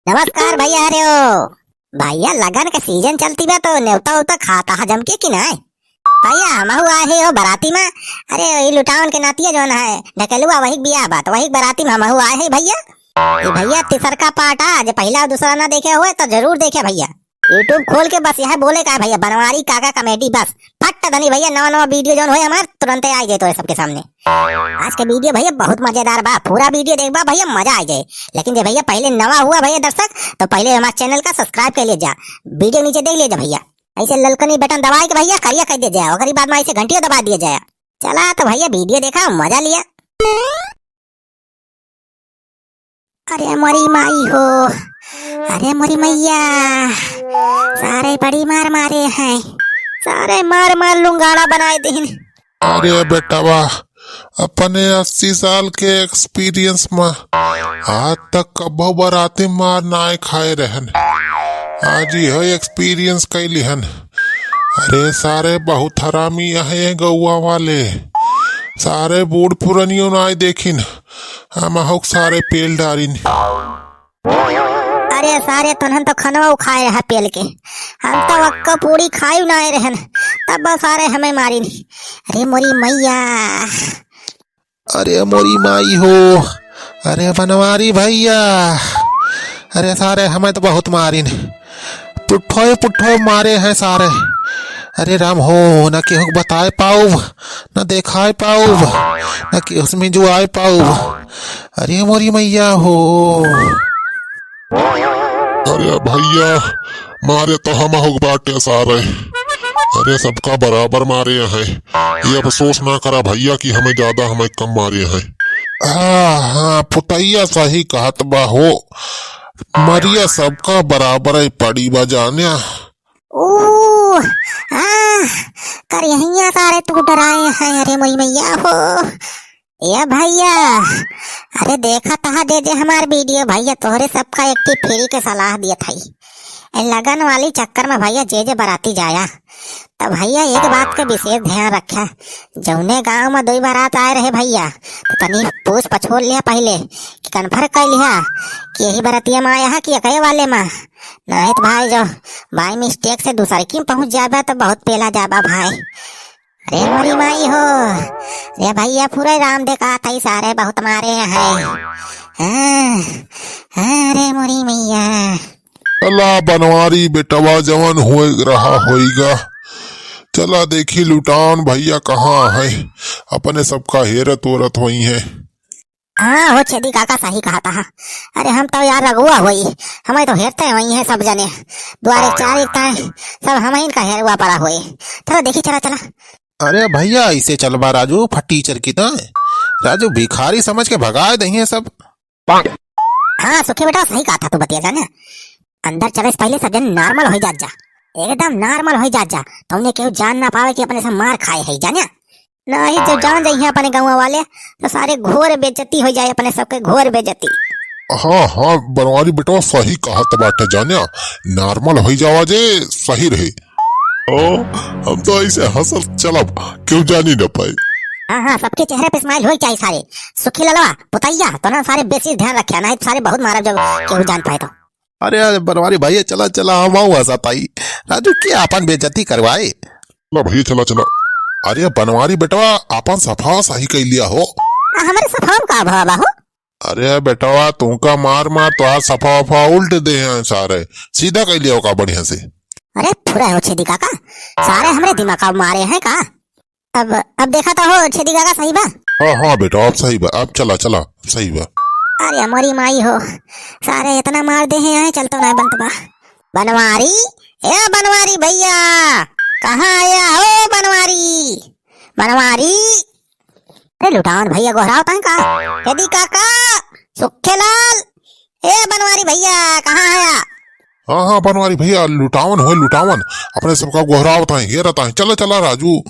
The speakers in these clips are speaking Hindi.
नमस्कार भैया। अरे ओ भैया, लगन का सीजन चलती बा तो न्योता उता खाता हजम के कि नहीं भैया? हम आए हे हो बराती में। अरे ये लुटावन के नातिया जो है ढकेलुआ वही बियाह बा तो वही बराती में हम आए हे भैया। ये भैया तीसर का पार्ट आज पहला और दूसरा ना देखे हुए तो जरूर देखे भैया। यूट्यूब खोल के बस यह बोले का भैया बनवारी काका कमेटी बस फट धनी भैया। नवा नवा वीडियो जो है हमारे तुरंत आ जाए तो सबके सामने। आज के वीडियो भैया बहुत मजेदार बा, पूरा वीडियो देखबा भैया मजा आ जाए। लेकिन जो भैया पहले नवा हुआ भैया दर्शक तो पहले हमारे चैनल का सब्सक्राइब कर ले जा, वीडियो नीचे देख ले जा भैया। ऐसे ललकनी बटन दबाए के भैया करिया कर दे जाए और बाद में ऐसे घंटियों दबा दिया जाए। चला तो भैया वीडियो देखा मजा लिया। अरे मोरी माई हो, अरे मोरी मैया, सारे बड़ी मार मारे हैं, सारे मार मार लुंगाड़ा बनाए दिन। अरे बेटा वाह, अपने 80 साल के एक्सपीरियंस में आज तक कबो बराती मार नाय खाए रहन, आज यह एक्सपीरियंस कैली हन। अरे सारे बहुत हरामी है गौवा वाले, सारे बूढ़ पुरनियों नाय देखिन, हम सारे पेल डारिन। अरे सारे तनहन तो खनवा खाए रहा पेल के, हम तो वक्का पूरी खाई ना रहन तब बस सारे हमें मारी नहीं। अरे मोरी मैया, अरे मोरी माई हो, अरे बनवारी भैया, अरे सारे हमें तो बहुत मारिन, पुट्ठो पुट्ठो मारे हैं सारे। अरे राम हो, न केहू बताए पाऊ, न देखाए पाऊ, न केहू में जो आए पाऊ। अरे मोरी मैया हो। अरे भैया मारे तो हम हो बाटे सारे, अरे सबका बराबर मारे हैं। ये अफसोस ना करा भैया कि हमें ज्यादा हमें कम मारे हैं। हाँ पुतैया सही कहत बा हो, मरिया सबका बराबर है पड़ी बजाने। कर यही सारे तू डराए हैं। अरे मोई मैया हो ये भैया, अरे देखा तहा दे दे हमार वीडियो भैया, तोहरे सबका एक फ्री के सलाह दिया था। लगन वाली चक्कर में भैया जे बराती जाया तो भैया एक बात का विशेष ध्यान रखा, जौने गांव में 2 बारात आए रहे भैया तो तनी पूछ पछोड़ लिया पहले कि कन्फर्म कर लिया कि यही बरातिया में आया है कि अकेले वाले में, नहीं तो भाई जो बाई मिस्टेक से दूसरे की पहुंच जाबा तो बहुत पेला जाबा भाई। अरे मोरी माई हो, अरे भैया पूरे राम देखा था सारे बहुत मारे हैं। अरे मोरी मैया, अल्लाह बनवारी बेटवा जवान हो रहा होएगा। चला देखी लुटान भैया कहाँ है, अपने सबका हेरत वरत हुई है। हाँ हो छेदी काका सही कहा था। अरे हम तो यार रघुआ हुई, हमें तो हेरते वही है सब जने, द्वारे 4 सब हम इनका हेरुआ पड़ा हुए। चलो देखी, चला चला। अरे भैया ऐसे चलबा राजू फटीचर की राजू भिखारी समझ के भगाए दही है सब। हाँ सुखे बेटा सही कहा था तू, बतिया जाने अंदर चले से पहले सब जन नॉर्मल हो जा, एकदम नॉर्मल हो जा, तुमने केहू जान ना पावे कि अपने से मार खाए है जाने। नहीं तो जान जाइए अपने गाँव वाले तो सारे घोर बेइज्जती हो जाए, अपने सबके घोर बेइज्जती। हाँ हाँ बनवारी बेटवा सही कहा बाटे जाने, नॉर्मल हो जावा जे सही रहे। ओ हम तो ऐसे हंसल चलब क्यों जानी न पाए। हाँ हाँ सबके चेहरे पे स्माइल हो चाहिए सारे। सुखी ललवा पुतैया तो ना सारे बेसिस ध्यान रखे, नहीं सारे बहुत मारा जब केहू जान पाए तो। अरे बनवारी भैया चला चला हम आऊ हंसाताई, राजू क्या अपन बेइज्जती करवाए। ला भैया चला चला। अरे बनवारी बेटवा अपन सफा सही कह लिया हो। हमारे सफा का भावा हो। अरे बेटवा तुमका मार मार तो आज सफा वफा उल्ट दे हैं सारे, सीधा कह लिया का बढ़िया से। अरे पूरा हो छेदी काका, सारे हमारे दिमाग का मारे हैं का। अब देखा तो हो छेदी काका सही बा। हाँ हाँ बेटा अब सही बा, अब चला चला सही बा। अरे हमारी माई हो, सारे इतना मार दे हैं चल तो नहीं बनता बा। बनवारी, ए बनवारी भैया कहाँ आया हो बनवारी, बनवारी। अरे लुटान भैया गोहराव तंग का छेदी काका, सुखे लाल, ए बनवारी भैया कहाँ आया। हाँ हाँ बनवारी भैया लुटावन हो लुटावन, अपने सबका गोहरावत है ये रहता है। चला चला राजू।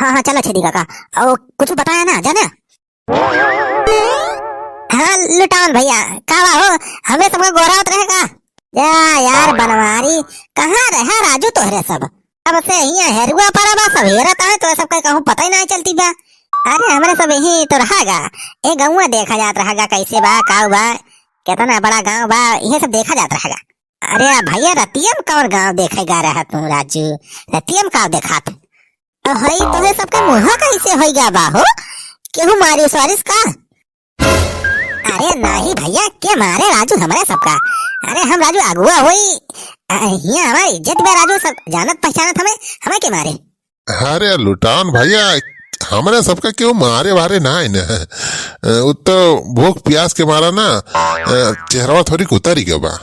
हाँ हाँ चलो छेदी काका, और कुछ बताया ना जाने। हाँ लुटावन भैया कहा हो, हमें सबका गोहरावत रहेगा यार। बनवारी कहाँ रहा राजू तोहरे सब, अब से यहाँ हेरुआ पड़ा बा सब हेरता है तो सबका कहूँ पता ही नहीं चलती बा। अरे हमारे सब यही तो रहागा, ए गौवा देखा जात रहागा कैसे बा का बा। कितना बड़ा गांव बा, ये सब देखा जाता रहेगा। अरे भैया रतियम कौन गांव देखेगा रहा तू राजू, रतियम का देखा तू हई तोहे सबका मुहा कैसे होइगा बा हो, केहू मारी स्वारिस का? अरे नहीं भैया, के मारे राजू हमारे सबका? अरे हम राजू अगुआ होई, हिया हमारी इज्जत में राजू सब जानत पहचानत हमें, हमें के मारे? अरे लुटान भैया, हमारे सबका क्यों मारे वारे ना है न, वो तो भूख प्यास के मारा ना चेहरा थोड़ी उतर ही गया बा।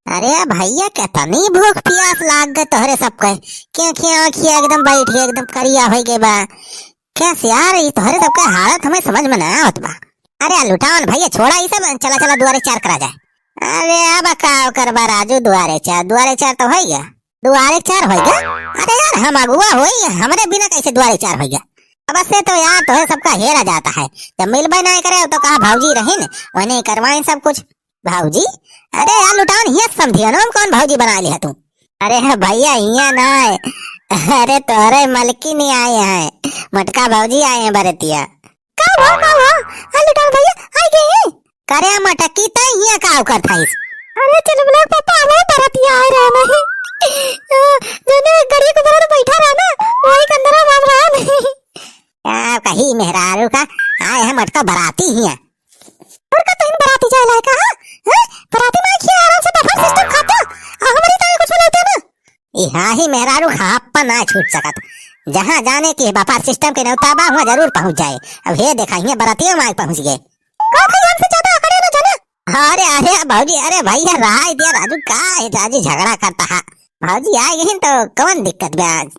अरे भैया कितनी भूख प्यास लाग गए तोहरे सबके, क्यों खिया खिया एकदम बैठ गए, एकदम करिया हो गए बा। कैसे यार ये तोहरे सबका हालत हमें समझ में ना आवत बा। अरे लुटावन भैया छोड़ा ये सब, चला चला दुआरे चार करा जाए। अरे अब का करबा राजू, दुआरे चार तो हो गया, दुआरे चार हो गया। अरे यार हम अगुआ होई, हमारे बिना कैसे दुआरे चार हो गया? अब से तो यार तोहे सबका हेरा जाता है, जब मिलबे नहीं करे तो कहा भाऊजी रहे न वही करवाए सब कुछ। भाऊजी? अरे यार लुटान हिया समझियो ना कौन भाऊजी बना लिया तू? अरे भैया हिया ना है, अरे तोरे मलकी नहीं आए हैं, मटका भाऊजी आए हैं बरतिया। लुटान भैया आ गए करे मटकी तो हिया का कर था इस। अरे चल बोला पापा हमारे बरतिया आ रहा नहीं, जने गड़ी के बाहर बैठा रहा ना वही कंदरा मार रहा नहीं। कहीं मेहरारू का आए हैं मटका बराती ही है, और का तीन बराती जाए लाए कहा हैं? बराती में खिया आराम से बफर सिस्टम खाता, हमारी तो कुछ बोलते ना। यहाँ ही मेहरारू खापा ना छूट सकत, जहाँ जाने की बफर सिस्टम के न्योता बा वहाँ जरूर पहुँच जाए। अब ये देखा ये बराती में पहुँच गए, हमसे ज्यादा अकड़े ना जाना। अरे अरे भाजी, अरे भैया राय दिया राजू का है, राजू झगड़ा करता है। भाजी आए गए तो कौन दिक्कत ब्याज?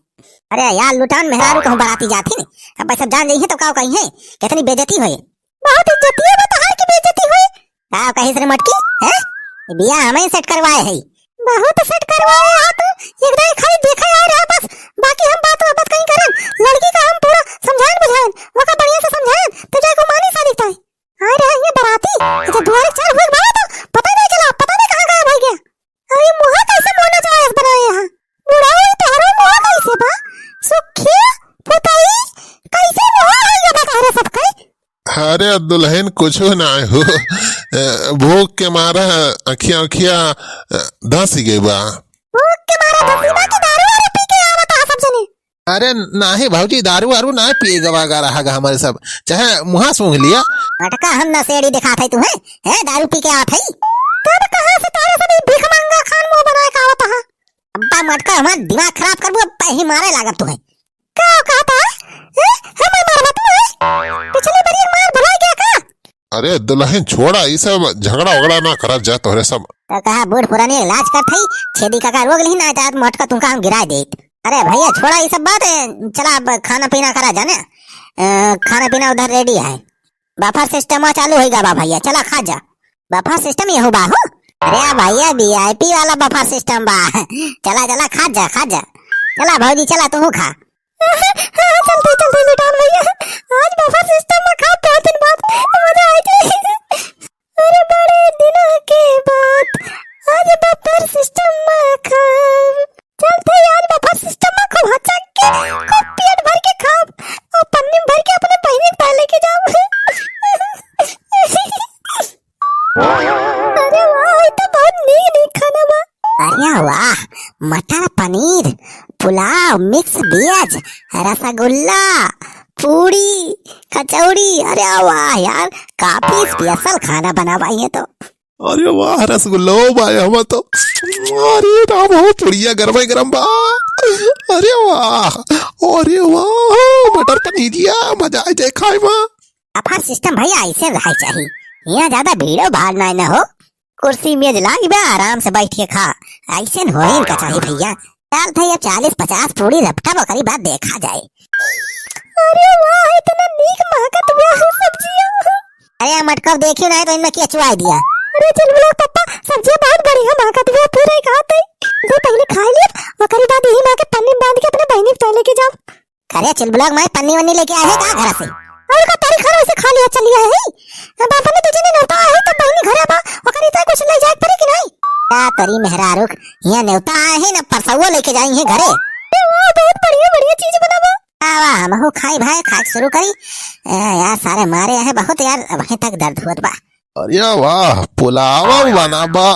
अरे यार लुटान मेहरारू कहूँ बराती जाती नहीं, अब सब जान जाइए तो काव कहीं है, कितनी बेइज्जती हुई, बहुत इज्जती है बताहार की बेइज्जती हुई। काव कहीं से मटकी है, बिया हमें सेट करवाए है, बहुत सेट करवाए आ तो एकदम खाली देखा आ रहा बस, बाकी हम बात कहीं करन, लड़की का हम पूरा समझान बुझान, वो का बढ़िया से समझान तो जाए को मानी सारी ताई। आ रहा ये बराती तो दुआरे चार हुए बा तो पता नहीं चला, पता नहीं कहां गायब हो गया। अरे मुहा कैसे मोना जाए बनाए यहां, बुढ़ाई तोहरा मुहा कैसे बा, सुखी पुताई कैसे मुहा हो गया बता रहे सबके? अरे दुल्हन कुछ ना हो, भूख के मारा अखिया धस गई बा। भूख के मारा धसी बा कि दारू वारू पी के आवत आ सब जने? अरे नाही भाऊजी, दारू वारू ना पिए गवागा रहा हमारे सब, चाहे मुहा सूंघ लिया। मटका हम नशेड़ी दिखा थे तुम्हें है, दारू पी के आवत है तब कहां से तारे सब भीख मांगा खान मुंह बनाए का आवत है? अब्बा मटका हमारा दिमाग खराब करबो, ही मारे लागत तुम्हें। का कहता है हमें मारबा तू है, पिछली बार मार भुला गया का? अरे दुल्हन छोड़ा ये सब, झगड़ा वगड़ा ना करब जा तोहरे सब। तो कहा बूढ़ पुरानी इलाज कर थई, छेदी का रोग नहीं ना जात, मटका तुमका हम गिरा देत। अरे भैया छोड़ा ये सब बात है, चला अब खाना पीना करा जाने, खाना पीना उधर रेडी है, बफर सिस्टम चालू होगा बा भैया, चला खा जा। बफर सिस्टम ये हो बा हो? अरे भैया वीआईपी वाला बफर सिस्टम बा, चला चला खा जा खा जा, चला भौजी चला तू खा। चलते चलते लुटान भैया, आज बफर सिस्टम में खा, 2 दिन बाद मजा आएगी। अरे बड़े दिनों के बाद आज बफर सिस्टम में खा, चलते यार बफर सिस्टम में खूब हचक के खूब पेट भर के खा और पन्नी भर के अपने बहनी के लेके जाऊं। अरे वाह ये तो बहुत नीक खाना बा। अरे वाह, मटर पनीर पुलाव मिक्स वेज रसगुल्ला पूरी कचौड़ी, अरे वाह यार काफी स्पेशल खाना बना भाई है तो। अरे वाह रसगुल्ला भाई हम तो, अरे राम हो पुड़िया गरम गरम बा, अरे वाह, अरे वाह मटर पनीरिया, मजा आ जाए खाए में। बफर सिस्टम भैया ऐसे रहा चाहिए, यहाँ ज्यादा भीड़ो भाड़ ना हो, कुर्सी मेज लाई बा आराम से बैठ के खा, ऐसे हो इनका चाहिए भैया। चल भैया 40-50 पूरी रपटा बकरी बात देखा जाए। अरे वाह इतना नीक महकत बा सब्जियां। अरे मटका देखियो ना तो इनमें क्या चुआई दिया। अरे चल बोलो पापा सब्जियां बहुत बढ़िया महकत बा, पूरा ही खाते जो पहले खा लिया बकरी बाद यही मां के पन्नी बांध के अपने बहनी पे लेके जाओ। अरे चल ब्लॉग में पन्नी वन्नी लेके आए का घर से, और का तारीख खाना से खा लिया चलिए है बापा ने तुझे नहीं नौता है तो बहनी घर बा ओकरी तो कुछ ले जाए पड़े कि नहीं? क्या तरी मेहरारू यहाँ न्योता आए हैं ना, परसौआ लेके जाई है घरे। वाह बहुत बढ़िया बढ़िया चीज बनावा। वाह हम खाई भाई खा शुरू करी यार, सारे मारे हैं बहुत यार, वहीं तक दर्द हुआ बा। अरे वाह पुलावा बना बा।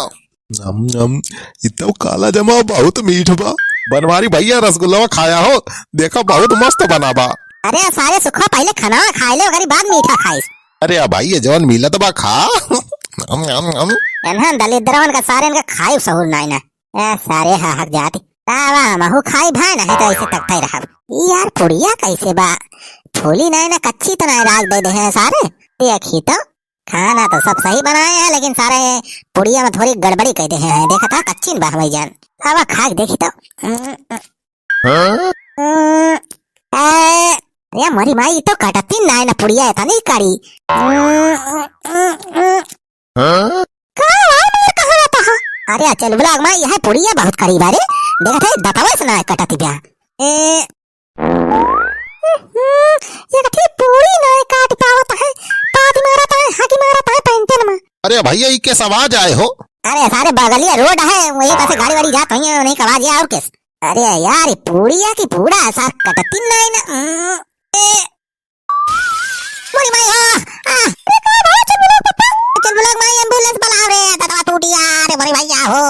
इतना काला जमा बहुत मीठ बा। बनवारी भैया रसगुल्ला खाया हो, देखा बहुत मस्त बना बा। अरे सारे सुखा पहले खाना खाए ले ओकरी बाद मीठा खाइस। अरे भाई ये जवन मिलत बा खा। एनहन दलिद्रवन का सारे इनका खाई सहूर नहीं ना। ए सारे हक जाती तावा महू खाई भाई ना है तो ऐसे तकते रहा। यार पुड़िया कैसे बा फूली नहीं ना कच्ची तो नहीं राज दे दे हैं सारे। देखी तो खाना तो सब सही बनाए हैं लेकिन सारे पुड़िया में थोड़ी गड़बड़ी कह दे हैं। देखा था कच्ची बा भाई जान तावा खा के देखी तो अरे मरी माई तो कटती नहीं ना पुड़िया था नहीं करी। अरे चल ब्लॉग में यह पुड़िया बहुत करीब है रे। देखा था दतावा से ना कटती ब्या ये कथी पूरी ना काट पावत है पाद मारत है हाकी मारत है पेंटन में। अरे भैया ये कैसे आवाज आए हो? अरे सारे बगलिया रोड है वही पासे गाड़ी वाड़ी जात हुई है नहीं का आवाज और किस। अरे यार पूड़िया की पूड़ा ऐसा कटती नहीं ना। मोरी माई चल ब्लॉग में एम्बुलेंस बुलाओ रे दतवा टूटी यार मोरी भैया हो।